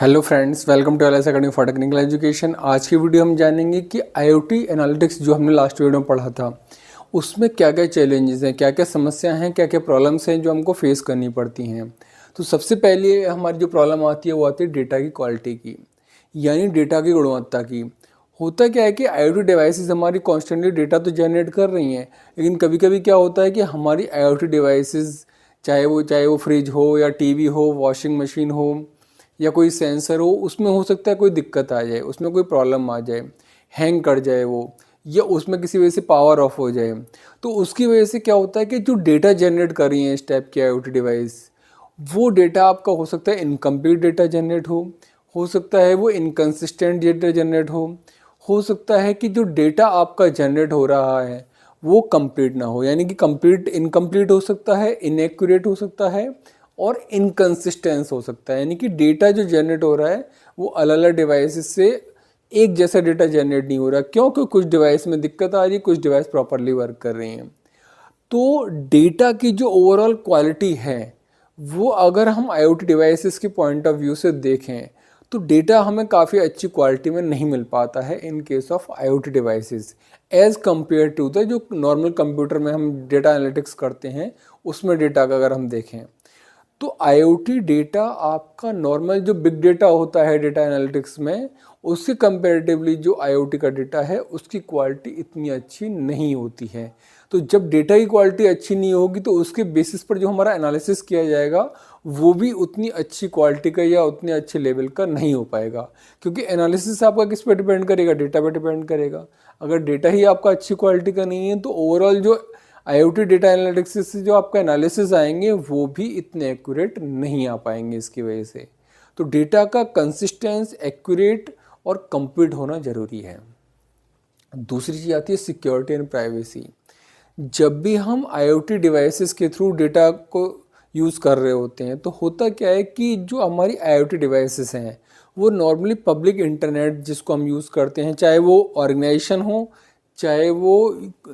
Hello friends, welcome to LS academy for technical education. आज की video हम जानेंगे कि आईओटी एनालिटिक्स जो हमने लास्ट वीडियो में पढ़ा था उसमें क्या क्या चैलेंजेस हैं, क्या क्या समस्या हैं, क्या क्या प्रॉब्लम्स हैं जो हमको फेस करनी पड़ती हैं। तो सबसे पहले हमारी जो प्रॉब्लम आती है वो आती है डेटा की क्वालिटी की, यानी डेटा की गुणवत्ता की। होता क्या है कि आईओटी डिवाइसेस हमारी कॉन्स्टेंटली डेटा तो जनरेट कर रही हैं, लेकिन कभी कभी क्या होता है कि हमारी आईओटी डिवाइसेस चाहे वो फ्रिज हो या टीवी हो, वॉशिंग मशीन हो या कोई सेंसर हो, उसमें हो सकता है कोई दिक्कत आ जाए, उसमें कोई प्रॉब्लम आ जाए, हैंग कर जाए वो, या उसमें किसी वजह से पावर ऑफ हो जाए। तो उसकी वजह से क्या होता है कि जो डेटा जनरेट कर रही हैं इस टाइप की आईओटी डिवाइस, वो डेटा आपका हो सकता है इनकम्प्लीट डेटा जनरेट हो सकता है वो इनकन्सिस्टेंट डेटा जनरेट हो सकता है कि जो डेटा आपका जनरेट हो रहा है वो कंप्लीट ना हो, यानी कि कंप्लीट इनकम्प्लीट हो सकता है, इनएक्यूरेट हो सकता है और इनकन्सिस्टेंस हो सकता है। यानी कि डेटा जो जनरेट हो रहा है वो अलग अलग डिवाइसेस से एक जैसा डेटा जनरेट नहीं हो रहा, क्योंकि कुछ डिवाइस में दिक्कत आ रही है, कुछ डिवाइस प्रॉपरली वर्क कर रही हैं। तो डेटा की जो ओवरऑल क्वालिटी है वो अगर हम आईओटी डिवाइसेस के पॉइंट ऑफ व्यू से देखें तो डेटा हमें काफ़ी अच्छी क्वालिटी में नहीं मिल पाता है in case of IoT devices as compare to the जो नॉर्मल कंप्यूटर में हम डेटा एनालिटिक्स करते हैं उसमें डेटा का अगर हम देखें तो आईओटी डेटा आपका नॉर्मल जो बिग डेटा होता है डेटा एनालिटिक्स में, उससे कंपैरेटिवली जो आईओटी का डेटा है उसकी क्वालिटी इतनी अच्छी नहीं होती है। तो जब डेटा की क्वालिटी अच्छी नहीं होगी तो उसके बेसिस पर जो हमारा एनालिसिस किया जाएगा वो भी उतनी अच्छी क्वालिटी का या उतने अच्छे लेवल का नहीं हो पाएगा, क्योंकि एनालिसिस आपका किस पे डिपेंड करेगा, डेटा पे डिपेंड करेगा। अगर डेटा ही आपका अच्छी क्वालिटी का नहीं है तो ओवरऑल जो आईओटी डेटा एनालिटिक्स से जो आपका एनालिसिस आएंगे वो भी इतने एक्यूरेट नहीं आ पाएंगे इसकी वजह से। तो डेटा का कंसिस्टेंस, एक्यूरेट और कंप्लीट होना ज़रूरी है। दूसरी चीज़ आती है सिक्योरिटी एंड प्राइवेसी। जब भी हम आईओटी डिवाइसेस के थ्रू डेटा को यूज़ कर रहे होते हैं तो होता क्या है कि जो हमारी आईओटी डिवाइसेस हैं वो नॉर्मली पब्लिक इंटरनेट जिसको हम यूज़ करते हैं, चाहे वो ऑर्गेनाइजेशन हो चाहे वो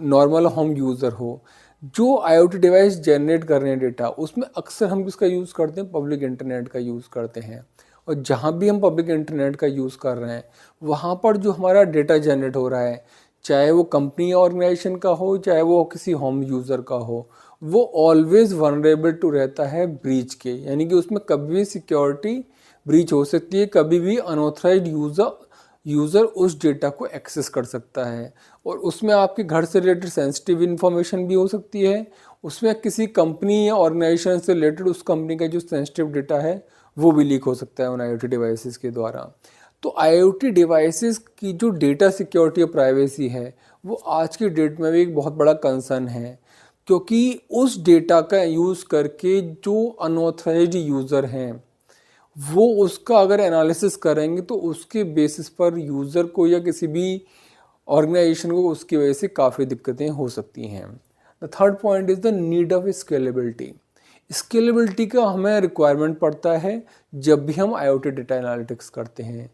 नॉर्मल होम यूज़र हो, जो आईओटी डिवाइस जनरेट कर रहे हैं डेटा उसमें अक्सर हम किसका यूज़ करते हैं, पब्लिक इंटरनेट का यूज़ करते हैं। और जहाँ भी हम पब्लिक इंटरनेट का यूज़ कर रहे हैं वहाँ पर जो हमारा डेटा जनरेट हो रहा है, चाहे वो कंपनी या ऑर्गेनाइजेशन का हो चाहे वो किसी होम यूज़र का हो, वो ऑलवेज वनरेबल टू रहता है ब्रीच के, यानी कि उसमें कभी भी सिक्योरिटी ब्रीच हो सकती है, कभी भी अनऑथराइज्ड यूज़र उस डेटा को एक्सेस कर सकता है। और उसमें आपके घर से रिलेटेड सेंसिटिव इन्फॉर्मेशन भी हो सकती है, उसमें किसी कंपनी या ऑर्गेनाइजेशन से रिलेटेड उस कंपनी का जो सेंसिटिव डेटा है वो भी लीक हो सकता है उन आईओटी डिवाइसेस के द्वारा। तो आईओटी डिवाइसेस की जो डेटा सिक्योरिटी और प्राइवेसी है वो आज की डेट में भी एक बहुत बड़ा कंसर्न है, क्योंकि उस डेटा का यूज़ करके जो अनऑथराइज्ड यूज़र हैं वो उसका अगर एनालिसिस करेंगे तो उसके बेसिस पर यूज़र को या किसी भी ऑर्गेनाइजेशन को उसकी वजह से काफ़ी दिक्कतें हो सकती हैं। The third point is the need of scalability. Scalability का हमें रिक्वायरमेंट पड़ता है जब भी हम आईओटी डेटा एनालिटिक्स करते हैं।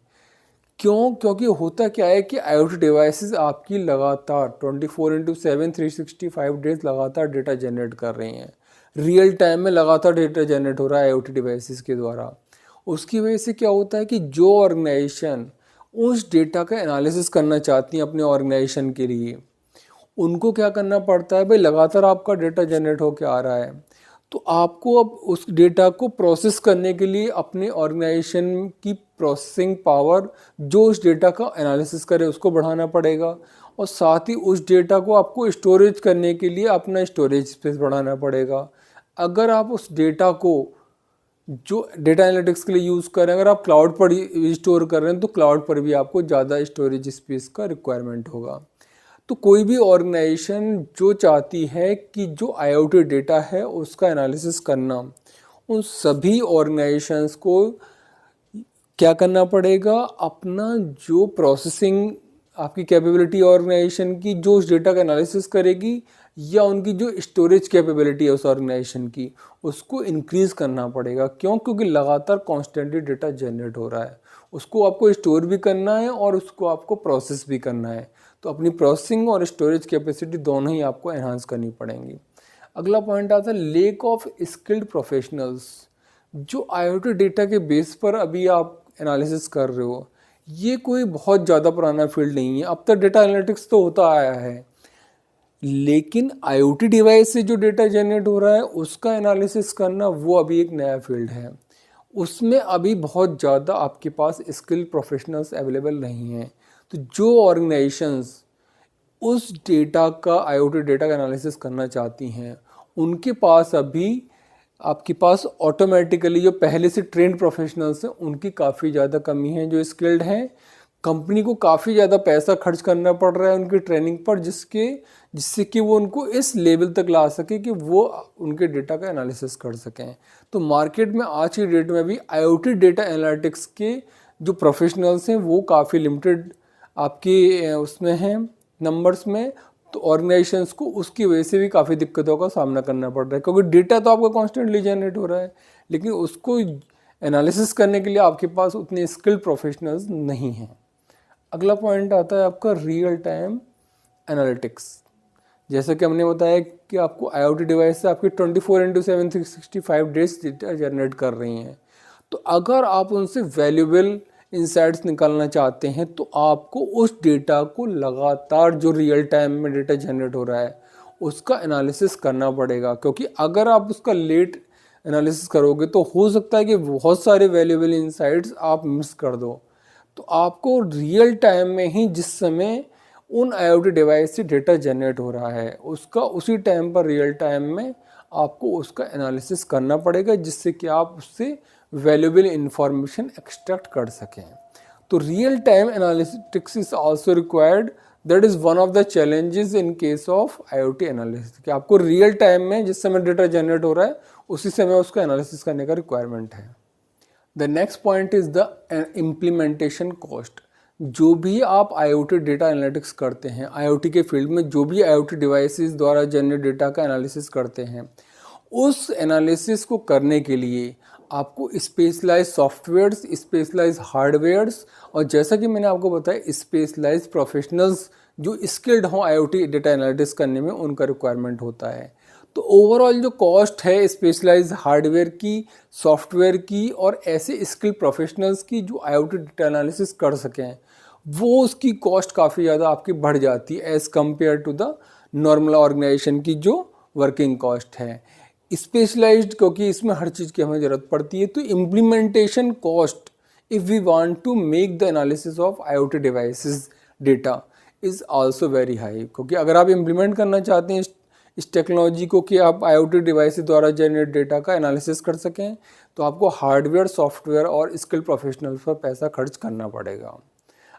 क्योंकि होता क्या है कि आईओटी डिवाइसेस आपकी लगातार 24/7 365 डेज लगातार डेटा जनरेट कर रही हैं, रियल टाइम में लगातार डेटा जनरेट हो रहा है आईओटी डिवाइसेस के द्वारा। उसकी वजह से क्या होता है कि जो ऑर्गेनाइजेशन उस डेटा का एनालिसिस करना चाहती हैं अपने ऑर्गेनाइजेशन के लिए, उनको क्या करना पड़ता है, भाई लगातार आपका डेटा जनरेट होकर आ रहा है तो आपको अब उस डेटा को प्रोसेस करने के लिए अपने ऑर्गेनाइजेशन की प्रोसेसिंग पावर जो उस डेटा का एनालिसिस करे उसको बढ़ाना पड़ेगा, और साथ ही उस डेटा को आपको स्टोरेज करने के लिए अपना स्टोरेज स्पेस बढ़ाना पड़ेगा। अगर आप उस डेटा को जो डेटा एनालिटिक्स के लिए यूज़ कर रहे हैं, अगर आप क्लाउड पर स्टोर कर रहे हैं तो क्लाउड पर भी आपको ज़्यादा स्टोरेज स्पेस का रिक्वायरमेंट होगा। तो कोई भी ऑर्गेनाइजेशन जो चाहती है कि जो आईओटी डेटा है उसका एनालिसिस करना, उन सभी ऑर्गेनाइजेशंस को क्या करना पड़ेगा, अपना जो प्रोसेसिंग आपकी कैपेबिलिटी ऑर्गेनाइजेशन की जो उस डेटा का एनालिसिस करेगी या उनकी जो स्टोरेज कैपेबिलिटी है उस ऑर्गेनाइजेशन की उसको इंक्रीज करना पड़ेगा। क्योंकि लगातार कॉन्स्टेंटली डेटा जनरेट हो रहा है, उसको आपको स्टोर भी करना है और उसको आपको प्रोसेस भी करना है। तो अपनी प्रोसेसिंग और स्टोरेज कैपेसिटी दोनों ही आपको एनहांस करनी पड़ेंगी। अगला पॉइंट आता है लेक ऑफ स्किल्ड प्रोफेशनल्स। जो आईओटी डेटा के बेस पर अभी आप एनालिसिस कर रहे हो, ये कोई बहुत ज़्यादा पुराना फील्ड नहीं है। अब तक डेटा एनालिटिक्स तो होता आया है, लेकिन IoT डिवाइस से जो डेटा जनरेट हो रहा है उसका एनालिसिस करना वो अभी एक नया फील्ड है। उसमें अभी बहुत ज़्यादा आपके पास स्किल प्रोफेशनल्स अवेलेबल नहीं हैं। तो जो ऑर्गेनाइजेशंस उस डेटा का IoT डेटा का एनालिसिस करना चाहती हैं, उनके पास अभी आपके पास ऑटोमेटिकली जो पहले से ट्रेंड प्रोफेशनल्स हैं उनकी काफ़ी ज़्यादा कमी है जो स्किल्ड हैं। कंपनी को काफ़ी ज़्यादा पैसा खर्च करना पड़ रहा है उनकी ट्रेनिंग पर, जिससे कि वो उनको इस लेवल तक ला सके कि वो उनके डेटा का एनालिसिस कर सकें। तो मार्केट में आज की डेट में भी IoT डेटा एनालिटिक्स के जो प्रोफेशनल्स हैं वो काफ़ी लिमिटेड आपके उसमें हैं नंबर्स में। तो ऑर्गेनाइजेशंस को उसकी वजह से भी काफ़ी दिक्कतों का सामना करना पड़ रहा है, क्योंकि डेटा तो आपका कॉन्स्टेंटली जनरेट हो रहा है, लेकिन उसको एनालिसिस करने के लिए आपके पास उतने स्किल्ड प्रोफेशनल्स नहीं हैं। अगला पॉइंट आता है आपका रियल टाइम एनालिटिक्स। जैसा कि हमने बताया कि आपको IoT डिवाइस से आपकी 24/7 365 डेज डेटा जनरेट कर रही हैं। तो अगर आप उनसे वैल्यूएबल इंसाइट्स निकालना चाहते हैं तो आपको उस डेटा को लगातार जो रियल टाइम में डेटा जनरेट हो रहा है उसका एनालिसिस करना पड़ेगा, क्योंकि अगर आप उसका लेट एनालिसिस करोगे तो हो सकता है कि बहुत सारे वैल्यूएबल इंसाइट्स आप मिस कर दो। तो आपको रियल टाइम में ही जिस समय उन IoT डिवाइस से डेटा जनरेट हो रहा है उसका उसी टाइम पर रियल टाइम में आपको उसका एनालिसिस करना पड़ेगा, जिससे कि आप उससे वैल्यूएबल इंफॉर्मेशन एक्सट्रैक्ट कर सकें। तो real time analytics is also required. That is one of the challenges in case of IoT analysis, कि आपको रियल टाइम में जिस समय डेटा जनरेट हो रहा है उसी समय उसका एनालिसिस करने का रिक्वायरमेंट है। The next point is the implementation cost. जो भी आप IoT डेटा एनालिटिक्स करते हैं, IoT के फील्ड में जो भी IoT डिवाइसेस द्वारा जनरेट डेटा का एनालिसिस करते हैं, उस एनालिसिस को करने के लिए आपको स्पेशलाइज सॉफ्टवेयर्स, स्पेशलाइज हार्डवेयर्स और जैसा कि मैंने आपको बताया स्पेशलाइज प्रोफेशनल्स जो स्किल्ड हों IoT डेटा एनालिटिक्स करने में, उनका रिक्वायरमेंट होता है। तो ओवरऑल जो कॉस्ट है स्पेशलाइज हार्डवेयर की, सॉफ्टवेयर की और ऐसे स्किल प्रोफेशनल्स की जो IoT डेटा एनालिसिस कर सकें, वो उसकी कॉस्ट काफ़ी ज़्यादा आपकी बढ़ जाती है as compare to the normal organisation की जो वर्किंग कॉस्ट है। स्पेशलाइज्ड क्योंकि इसमें हर चीज़ की हमें ज़रूरत पड़ती है, तो implementation cost if we want to make the analysis of IoT devices data is also very high. क्योंकि अगर आप इम्प्लीमेंट करना चाहते हैं इस टेक्नोलॉजी को कि आप IoT डिवाइस द्वारा जनरेट डेटा का एनालिसिस कर सकें, तो आपको हार्डवेयर, सॉफ्टवेयर और स्किल प्रोफेशनल्स पर पैसा खर्च करना पड़ेगा।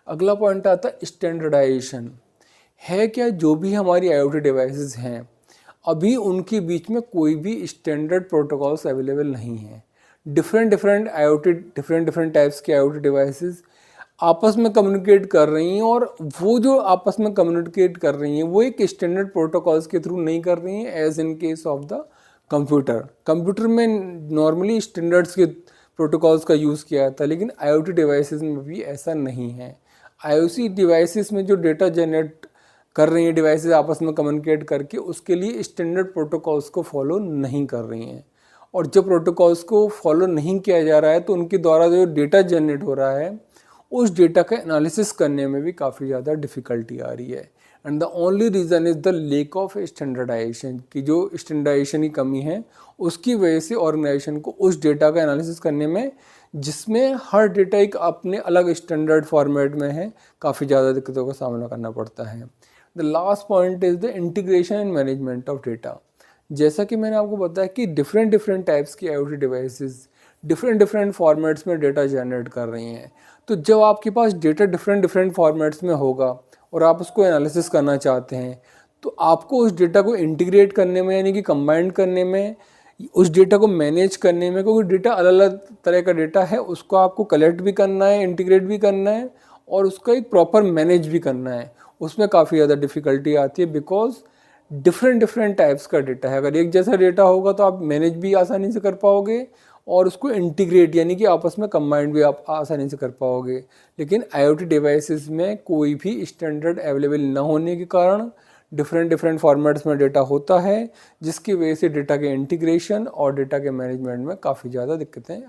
अगला पॉइंट आता है स्टैंडर्डाइजेशन। है क्या, जो भी हमारी IoT डिवाइसेस हैं अभी उनके बीच में कोई भी स्टैंडर्ड प्रोटोकॉल्स अवेलेबल नहीं है। डिफरेंट टाइप्स के IoT डिवाइसेस आपस में कम्युनिकेट कर रही हैं, और वो जो आपस में कम्युनिकेट कर रही हैं वो एक स्टैंडर्ड प्रोटोकॉल्स के थ्रू नहीं कर रही हैं as in case of the computer में नॉर्मली स्टैंडर्ड्स के प्रोटोकॉल्स का यूज़ किया जाता है, लेकिन IoT डिवाइसेस में भी ऐसा नहीं है। IoT डिवाइसेस में जो डेटा जनरेट कर रही हैं डिवाइसेस आपस में कम्युनिकेट करके, उसके लिए स्टैंडर्ड प्रोटोकॉल्स को फॉलो नहीं कर रही हैं। और जब प्रोटोकॉल्स को फॉलो नहीं किया जा रहा है तो उनके द्वारा जो डेटा जनरेट हो रहा है उस डेटा का एनालिसिस करने में भी काफ़ी ज़्यादा डिफ़िकल्टी आ रही है। And the only reason is the lack of standardisation, की जो स्टैंडर्डाइजेशन की कमी है उसकी वजह से ऑर्गेनाइजेशन को उस डेटा का एनालिसिस करने में, जिसमें हर डेटा एक अपने अलग स्टैंडर्ड फॉर्मेट में है, काफ़ी ज़्यादा दिक्कतों का सामना करना पड़ता है। The last point is the integration and management of data. जैसा कि मैंने आपको बताया कि डिफरेंट टाइप्स की IoT डिवाइसेस डिफरेंट फॉर्मेट्स में डेटा जनरेट कर रही हैं। तो जब आपके पास डेटा डिफरेंट फॉर्मेट्स में होगा और आप उसको एनालिसिस करना चाहते हैं, तो आपको उस डेटा को इंटीग्रेट करने में, यानी कि कंबाइन करने में, उस डेटा को मैनेज करने में, क्योंकि डेटा अलग अलग तरह का डेटा है, उसको आपको कलेक्ट भी करना है, इंटीग्रेट भी करना है और उसका एक प्रॉपर मैनेज भी करना है, उसमें काफ़ी ज़्यादा डिफ़िकल्टी आती है। बिकॉज डिफरेंट टाइप्स का डेटा है। अगर एक जैसा डेटा होगा तो आप मैनेज भी आसानी से कर पाओगे और उसको इंटीग्रेट यानी कि आपस में कंबाइंड भी आप आसानी से कर पाओगे। लेकिन IoT डिवाइसेस में कोई भी स्टैंडर्ड अवेलेबल न होने के कारण डिफरेंट फॉर्मेट्स में डेटा होता है, जिसकी वजह से डेटा के इंटीग्रेशन और डेटा के मैनेजमेंट में काफ़ी ज़्यादा दिक्कतें